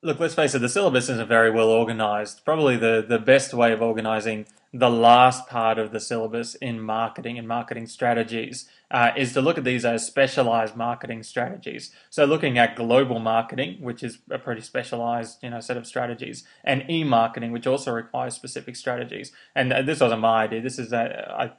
Look, let's face it, the syllabus isn't very well organized. Probably the best way of organizing the last part of the syllabus in marketing and marketing strategies is to look at these as specialized marketing strategies. So looking at global marketing, which is a pretty specialized, set of strategies, and e-marketing, which also requires specific strategies. And this wasn't my idea. This is I've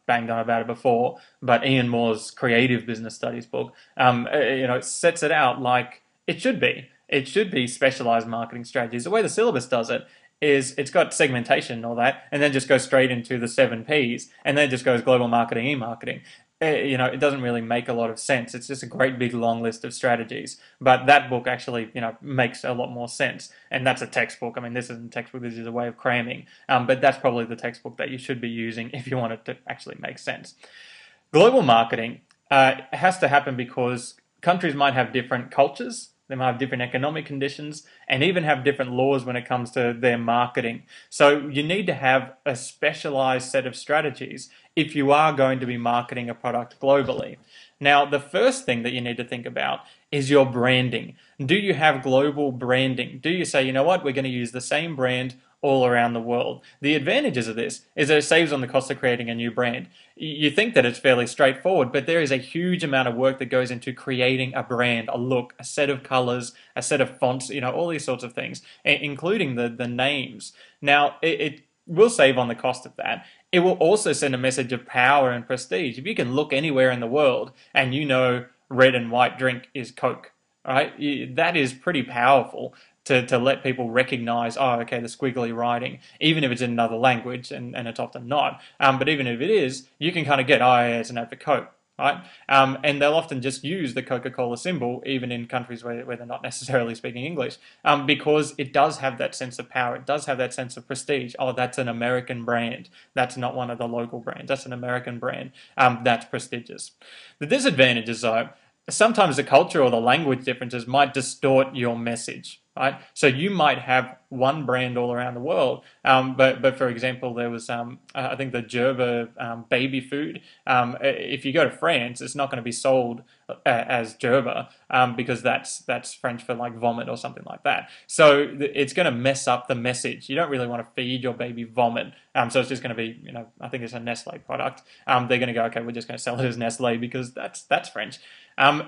banged on about it before, but Ian Moore's Creative Business Studies book, it sets it out like it should be. It should be specialized marketing strategies. The way the syllabus does it is it's got segmentation and all that, and then just goes straight into the 7Ps, and then it just goes global marketing, e-marketing. It doesn't really make a lot of sense. It's just a great big long list of strategies. But that book actually, makes a lot more sense. And that's a textbook. I mean, this isn't a textbook. This is a way of cramming. But that's probably the textbook that you should be using if you want it to actually make sense. Global marketing has to happen because countries might have different cultures. They might have different economic conditions and even have different laws when it comes to their marketing. So you need to have a specialized set of strategies if you are going to be marketing a product globally. Now, the first thing that you need to think about is your branding. Do you have global branding? Do you say, you know what, we're going to use the same brand all around the world? The advantages of this is that it saves on the cost of creating a new brand. You think that it's fairly straightforward, but there is a huge amount of work that goes into creating a brand, a look, a set of colors, a set of fonts, all these sorts of things, including the names. Now, it will save on the cost of that. It will also send a message of power and prestige. If you can look anywhere in the world and red and white drink is Coke, right? That is pretty powerful to let people recognize, oh, okay, the squiggly writing, even if it's in another language, and it's often not. But even if it is, you can kind of get, oh, yeah, it's an ad for Coke, right? And they'll often just use the Coca-Cola symbol, even in countries where they're not necessarily speaking English, because it does have that sense of power. It does have that sense of prestige. Oh, that's an American brand. That's not one of the local brands. That's an American brand. That's prestigious. The disadvantages, though, sometimes the culture or the language differences might distort your message, right? So you might have one brand all around the world, but for example, there was I think the Gerber baby food. If you go to France, it's not going to be sold as Gerber because that's French for like vomit or something like that. So it's going to mess up the message. You don't really want to feed your baby vomit. So it's just going to be, I think it's a Nestle product. They're going to go, okay, we're just going to sell it as Nestle because that's French.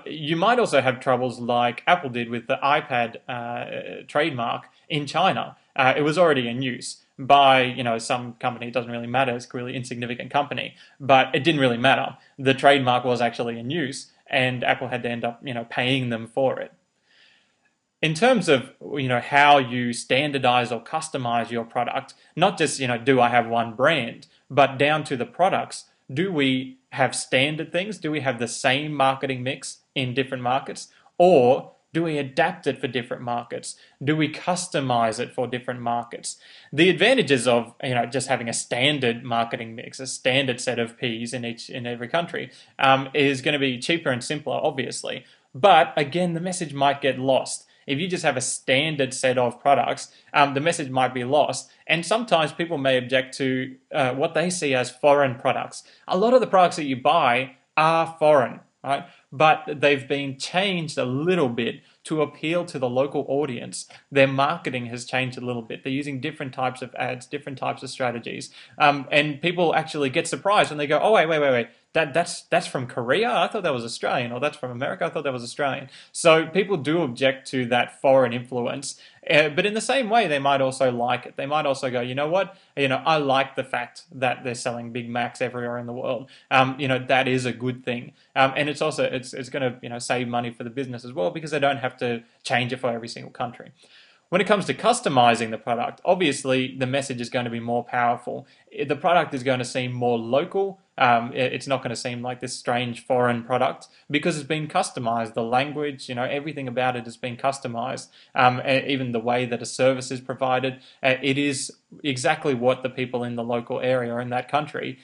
You might also have troubles like Apple did with the iPad trademark in China. It was already in use by some company. It doesn't really matter. It's a really insignificant company, but it didn't really matter. The trademark was actually in use, and Apple had to end up paying them for it. In terms of how you standardize or customize your product, not just do I have one brand, but down to the products. Do we have standard things? Do we have the same marketing mix in different markets? Or do we adapt it for different markets? Do we customize it for different markets? The advantages of just having a standard marketing mix, a standard set of Ps in every country, is going to be cheaper and simpler, obviously. But again, the message might get lost. If you just have a standard set of products, the message might be lost. And sometimes people may object to what they see as foreign products. A lot of the products that you buy are foreign, right? But they've been changed a little bit to appeal to the local audience. Their marketing has changed a little bit. They're using different types of ads, different types of strategies. And people actually get surprised when they go, oh, wait. That's from Korea? I thought that was Australian. Or that's from America? I thought that was Australian. So people do object to that foreign influence. But in the same way, they might also like it. They might also go, you know what? I like the fact that they're selling Big Macs everywhere in the world. That is a good thing. And it's also, it's going to, save money for the business as well because they don't have to change it for every single country. When it comes to customizing the product, obviously the message is going to be more powerful. The product is going to seem more local. It's not going to seem like this strange foreign product because it's been customized. The language, everything about it has been customized. Even the way that a service is provided, it is exactly what the people in the local area or in that country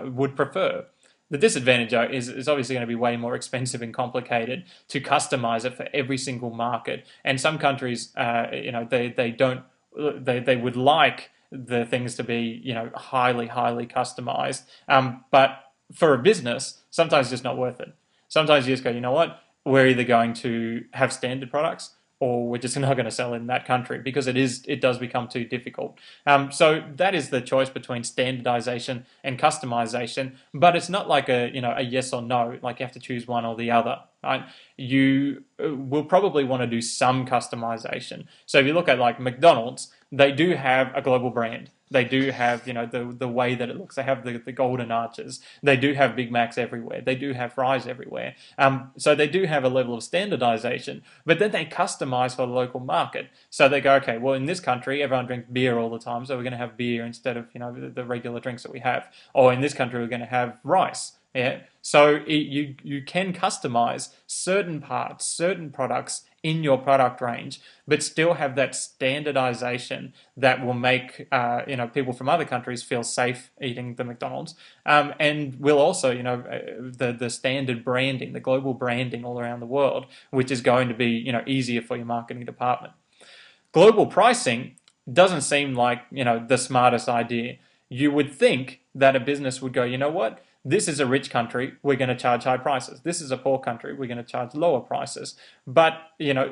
would prefer. The disadvantage is obviously going to be way more expensive and complicated to customize it for every single market. And some countries, they don't, they would like the things to be, highly customized. But for a business, sometimes it's just not worth it. Sometimes you just go, you know what? We're either going to have standard products or we're just not going to sell in that country because it does become too difficult. So that is the choice between standardization and customization, but it's not like a yes or no, like you have to choose one or the other. Right? You will probably want to do some customization. So if you look at like McDonald's, they do have a global brand. They do have, the way that it looks. They have the golden arches. They do have Big Macs everywhere. They do have fries everywhere. So they do have a level of standardization, but then they customize for the local market. So they go, okay, well, in this country, everyone drinks beer all the time, so we're going to have beer instead of, the regular drinks that we have. Or in this country, we're going to have rice. Yeah. So you can customize certain parts, certain products in your product range, but still have that standardization that will make people from other countries feel safe eating the McDonald's, and will also the standard branding, the global branding all around the world, which is going to be easier for your marketing department. Global pricing doesn't seem like the smartest idea. You would think that a business would go, you know what? This is a rich country, we're going to charge high prices. This is a poor country, we're going to charge lower prices. But, and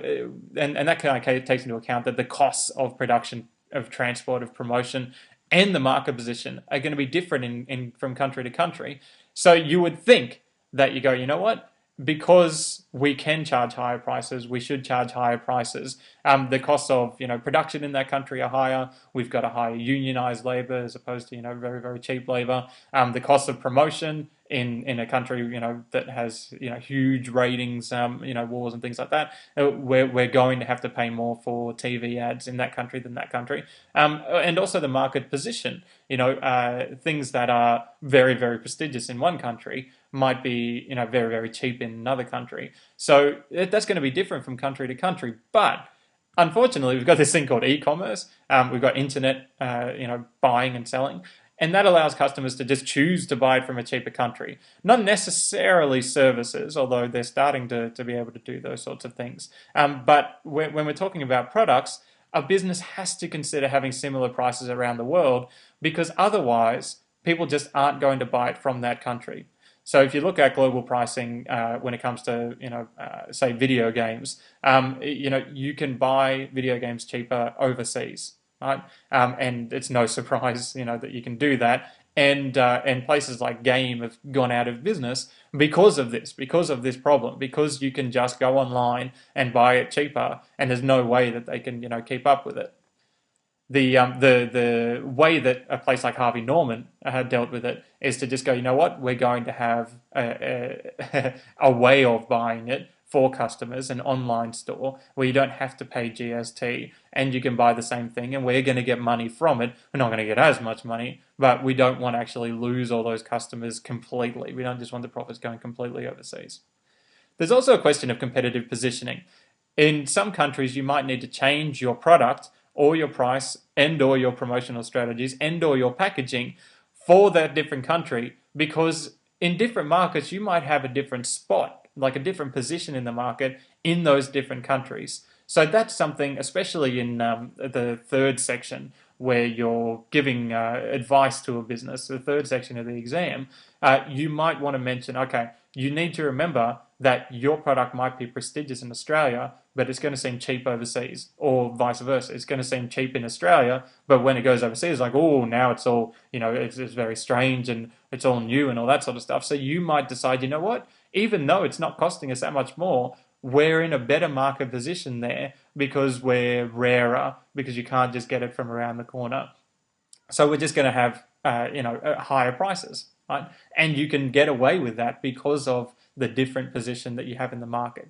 that kind of takes into account that the costs of production, of transport, of promotion, and the market position are going to be different from country to country. So you would think that you go, you know what? Because we can charge higher prices, we should charge higher prices. The costs of production in that country are higher. We've got a higher unionized labor as opposed to very, very cheap labor. The cost of promotion in a country that has huge ratings, wars and things like that, we're going to have to pay more for TV ads in that country than that country, and also the market position. Things that are very, very prestigious in one country might be very, very cheap in another country. So that's going to be different from country to country. But unfortunately, we've got this thing called e-commerce. We've got internet, buying and selling. And that allows customers to just choose to buy it from a cheaper country. Not necessarily services, although they're starting to be able to do those sorts of things. But when we're talking about products, a business has to consider having similar prices around the world, because otherwise people just aren't going to buy it from that country. So if you look at global pricing when it comes to, say video games, you can buy video games cheaper overseas. Right, and it's no surprise, that you can do that. And places like Game have gone out of business because of this problem, because you can just go online and buy it cheaper, and there's no way that they can, keep up with it. The way that a place like Harvey Norman had dealt with it is to just go, you know what, we're going to have a way of buying it for customers, an online store where you don't have to pay GST and you can buy the same thing, and we're going to get money from it. We're not going to get as much money, but we don't want to actually lose all those customers completely. We don't just want the profits going completely overseas. There's also a question of competitive positioning. In some countries, you might need to change your product or your price and or your promotional strategies and or your packaging for that different country, because in different markets, you might have a different spot, like a different position in the market in those different countries. So that's something, especially in the third section, where you're giving advice to a business, the third section of the exam, you might want to mention, okay, you need to remember that your product might be prestigious in Australia, but it's going to seem cheap overseas, or vice versa. It's going to seem cheap in Australia, but when it goes overseas, it's like, oh, now it's all, it's very strange and it's all new and all that sort of stuff. So you might decide, you know what, even though it's not costing us that much more, we're in a better market position there because we're rarer, because you can't just get it from around the corner. So we're just going to have, higher prices, right? And you can get away with that because of the different position that you have in the market.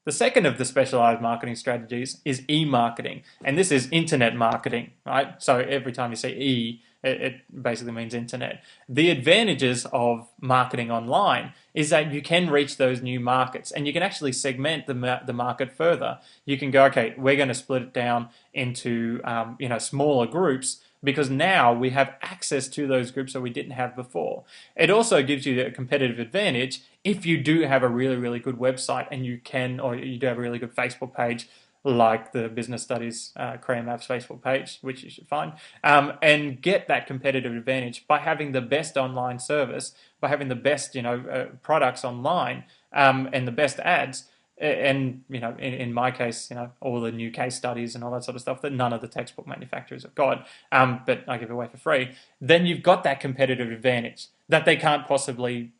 The second of the specialized marketing strategies is e-marketing, and this is internet marketing, right? So every time you say e, it basically means internet. The advantages of marketing online is that you can reach those new markets, and you can actually segment the market further. You can go, okay, we're going to split it down into smaller groups, because now we have access to those groups that we didn't have before. It also gives you a competitive advantage if you do have a really, really good website and you do have a really good Facebook page, like the Business Studies Career Maps Facebook page, which you should find, and get that competitive advantage by having the best online service, by having the best products online, and the best ads. And in my case, all the new case studies and all that sort of stuff that none of the textbook manufacturers have got, but I give away for free. Then you've got that competitive advantage that they can't possibly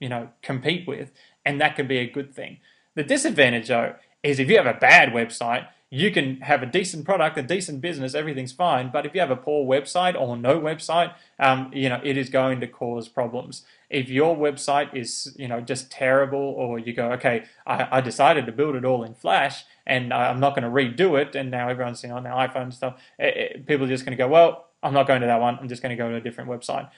compete with, and that can be a good thing. The disadvantage, though, is if you have a bad website, you can have a decent product, a decent business, everything's fine. But if you have a poor website or no website, it is going to cause problems. If your website is, just terrible, or you go, okay, I decided to build it all in Flash, and I'm not going to redo it, and now everyone's on their iPhone and stuff, people are just going to go, well, I'm not going to that one. I'm just going to go to a different website.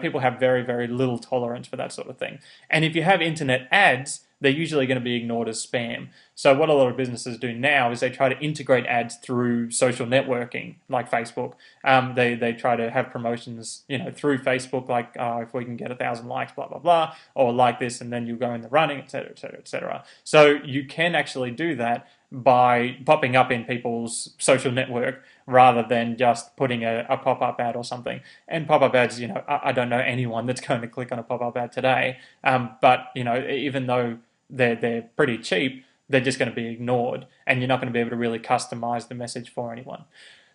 People have very, very little tolerance for that sort of thing. And if you have internet ads, they're usually going to be ignored as spam. So what a lot of businesses do now is they try to integrate ads through social networking, like Facebook. They try to have promotions, through Facebook, like if we can get 1,000 likes, blah blah blah, or like this, and then you go in the running, etc., etc., etc. So you can actually do that by popping up in people's social network rather than just putting a pop-up ad or something. And pop-up ads, I don't know anyone that's going to click on a pop-up ad today. But even though they're pretty cheap, they're just going to be ignored, and you're not going to be able to really customize the message for anyone.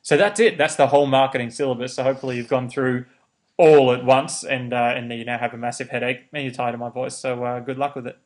So that's it. That's the whole marketing syllabus. So hopefully you've gone through all at once, and you now have a massive headache and you're tired of my voice. So good luck with it.